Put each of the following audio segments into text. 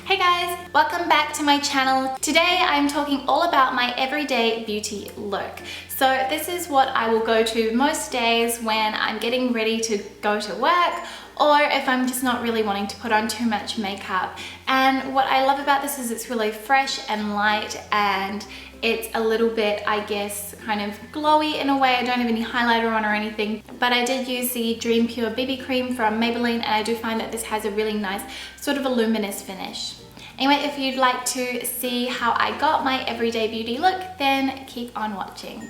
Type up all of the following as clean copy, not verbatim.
Hey guys, welcome back to my channel. Today I'm talking all about my everyday beauty look. So this is what I will go to most days when I'm getting ready to go to work, or if I'm just not really wanting to put on too much makeup. And what I love about this is it's really fresh and light, and it's a little bit, I guess, kind of glowy in a way. I don't have any highlighter on or anything, but I did use the Dream Pure BB cream from Maybelline, and I do find that this has a really nice sort of a luminous finish. Anyway, if you'd like to see how I got my everyday beauty look, then keep on watching.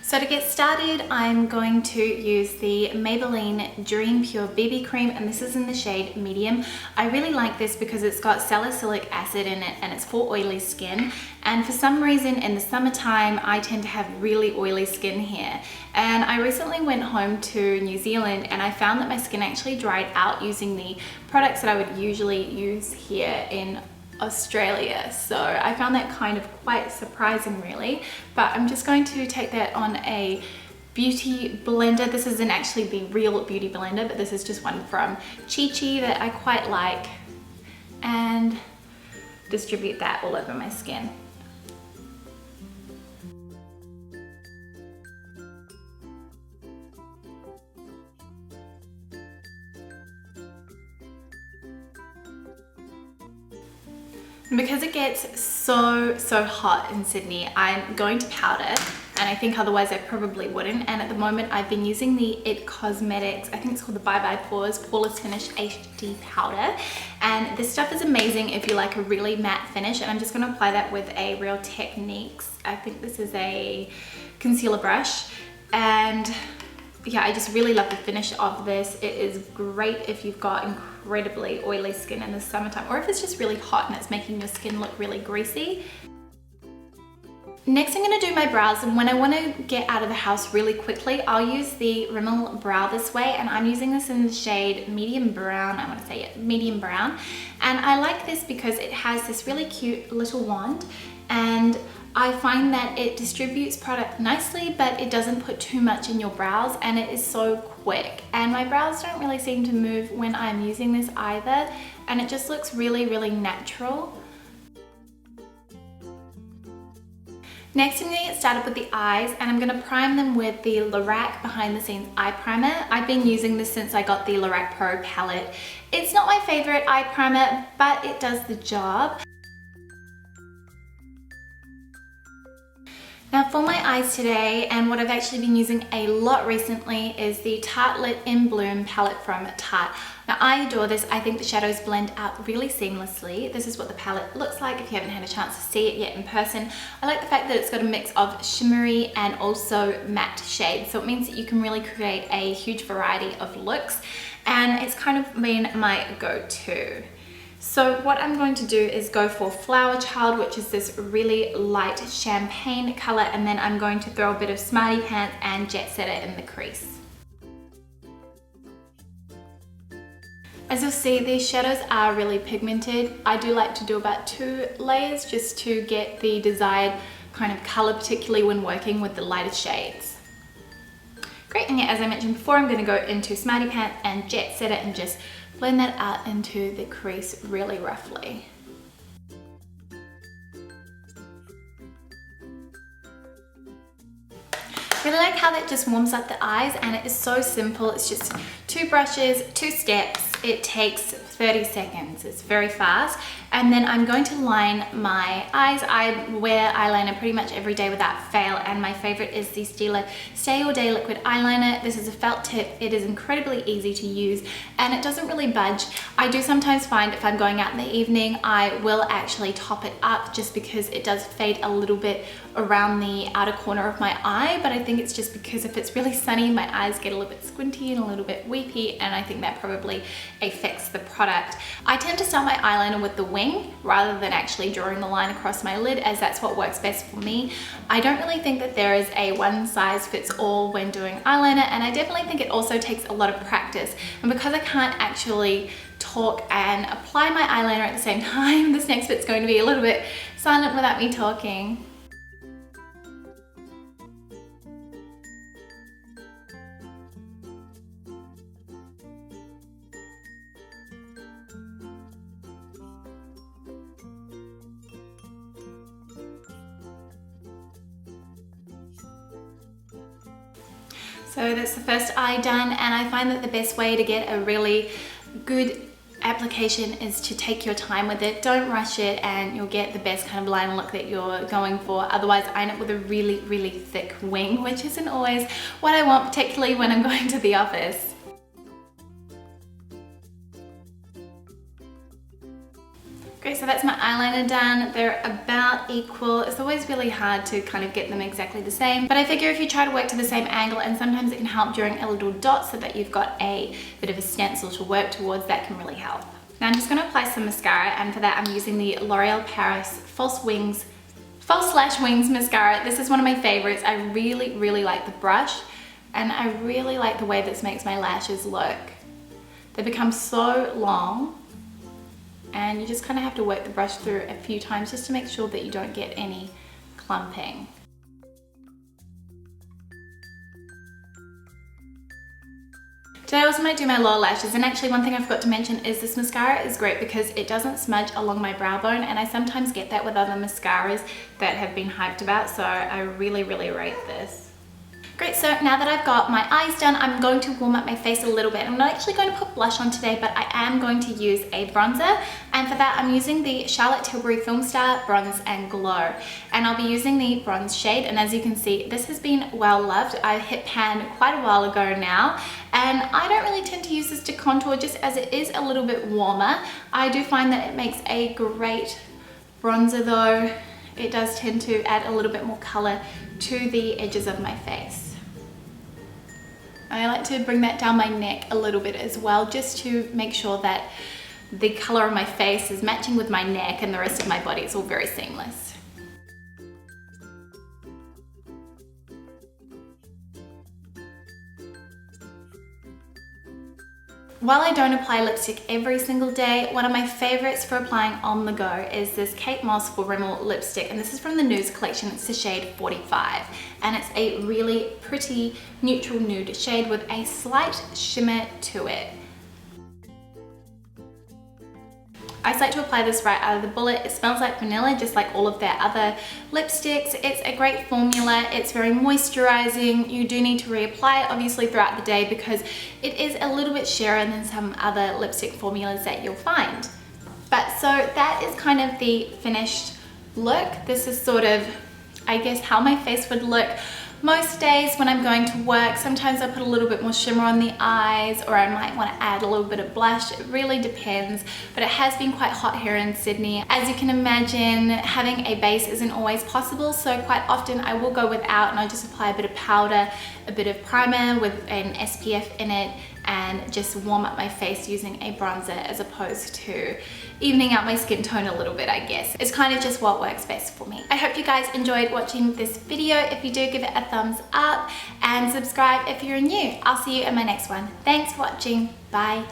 So to get started, I'm going to use the Maybelline Dream Pure BB cream, and this is in the shade medium. I really like this because it's got salicylic acid in it and it's for oily skin. And for some reason in the summertime, I tend to have really oily skin here. And I recently went home to New Zealand and I found that my skin actually dried out using the products that I would usually use here in Australia. So I found that kind of quite surprising really, but I'm just going to take that on a beauty blender. This isn't actually the real beauty blender, but this is just one from Chi Chi that I quite like, and distribute that all over my skin. Because it gets so hot in Sydney, I'm going to powder, and I think otherwise I probably wouldn't. And at the moment I've been using the It Cosmetics, I think it's called the Bye Bye Pores Poreless Finish HD Powder. And this stuff is amazing if you like a really matte finish, and I'm just going to apply that with a Real Techniques, I think this is a concealer brush. And yeah, I just really love the finish of this. It is great if you've got incredibly oily skin in the summertime, or if it's just really hot and it's making your skin look really greasy. Next I'm going to do my brows, and when I want to get out of the house really quickly, I'll use the Rimmel Brow This Way, and I'm using this in the shade medium brown. I want to say it, medium brown. And I like this because it has this really cute little wand, and I find that it distributes product nicely, but it doesn't put too much in your brows, and it is so quick. And my brows don't really seem to move when I'm using this either, and it just looks really natural. Next I'm going to get started with the eyes, and I'm going to prime them with the Lorac Behind the Scenes Eye Primer. I've been using this since I got the Lorac Pro palette. It's not my favorite eye primer, but it does the job. Now for my eyes today, and what I've actually been using a lot recently, is the Tartelette In Bloom palette from Tarte. Now I adore this. I think the shadows blend out really seamlessly. This is what the palette looks like if you haven't had a chance to see it yet in person. I like the fact that it's got a mix of shimmery and also matte shades, so it means that you can really create a huge variety of looks, and it's kind of been my go-to. So what I'm going to do is go for Flower Child, which is this really light champagne color, and then I'm going to throw a bit of Smarty Pants and Jet Setter in the crease. As you'll see, these shadows are really pigmented. I do like to do about 2 layers just to get the desired kind of color, particularly when working with the lighter shades. Great, and yeah, as I mentioned before, I'm going to go into Smarty Pants and Jet Setter and just blend that out into the crease really roughly. Really like how that just warms up the eyes, and it is so simple. It's just 2 brushes, 2 steps. It takes 30 seconds. It's very fast. And then I'm going to line my eyes. I wear eyeliner pretty much every day without fail, and my favorite is the Stila Stay All Day Liquid Eyeliner. This is a felt tip. It is incredibly easy to use, and it doesn't really budge. I do sometimes find if I'm going out in the evening, I will actually top it up just because it does fade a little bit around the outer corner of my eye, but I think it's just because if it's really sunny, my eyes get a little bit squinty and a little bit weepy, and I think that probably affects the product. I tend to start my eyeliner with the wing rather than actually drawing the line across my lid, as that's what works best for me. I don't really think that there is a one size fits all when doing eyeliner, and I definitely think it also takes a lot of practice. And because I can't actually talk and apply my eyeliner at the same time, this next bit's going to be a little bit silent without me talking. So that's the first eye done, and I find that the best way to get a really good application is to take your time with it. Don't rush it and you'll get the best kind of liner look that you're going for. Otherwise I end up with a really, really thick wing, which isn't always what I want, particularly when I'm going to the office. Great, so that's my eyeliner done. They're about equal. It's always really hard to kind of get them exactly the same, but I figure if you try to work to the same angle, and sometimes it can help during a little dot so that you've got a bit of a stencil to work towards, that can really help. Now I'm just gonna apply some mascara, and for that I'm using the L'Oreal Paris False Lash Wings mascara. This is one of my favorites. I really, really like the brush, and I really like the way this makes my lashes look. They become so long, and you just kind of have to work the brush through a few times just to make sure that you don't get any clumping. Today I also might do my lower lashes, and actually one thing I forgot to mention is this mascara is great because it doesn't smudge along my brow bone, and I sometimes get that with other mascaras that have been hyped about, so I really, really rate this. Great, so now that I've got my eyes done, I'm going to warm up my face a little bit. I'm not actually going to put blush on today, but I am going to use a bronzer, and for that I'm using the Charlotte Tilbury Film Star Bronze and Glow, and I'll be using the bronze shade, and as you can see, this has been well loved. I hit pan quite a while ago now, and I don't really tend to use this to contour just as it is a little bit warmer. I do find that it makes a great bronzer though. It does tend to add a little bit more color to the edges of my face. I like to bring that down my neck a little bit as well, just to make sure that the color of my face is matching with my neck and the rest of my body. It's all very seamless. While I don't apply lipstick every single day, one of my favorites for applying on the go is this Kate Moss for Rimmel lipstick, and this is from the Nudes collection. It's the shade 45, and it's a really pretty neutral nude shade with a slight shimmer to it. I just like to apply this right out of the bullet. It smells like vanilla, just like all of their other lipsticks. It's a great formula. It's very moisturizing. You do need to reapply it obviously throughout the day because it is a little bit sheerer than some other lipstick formulas that you'll find. But so that is kind of the finished look. This is sort of, I guess, how my face would look most days when I'm going to work. Sometimes I put a little bit more shimmer on the eyes, or I might want to add a little bit of blush. It really depends, but it has been quite hot here in Sydney. As you can imagine, having a base isn't always possible, so quite often I will go without and I just apply a bit of powder, a bit of primer with an SPF in it, and just warm up my face using a bronzer as opposed to evening out my skin tone a little bit, I guess. It's kind of just what works best for me. I hope you guys enjoyed watching this video. If you do, give it a thumbs up and subscribe if you're new. I'll see you in my next one. Thanks for watching. Bye.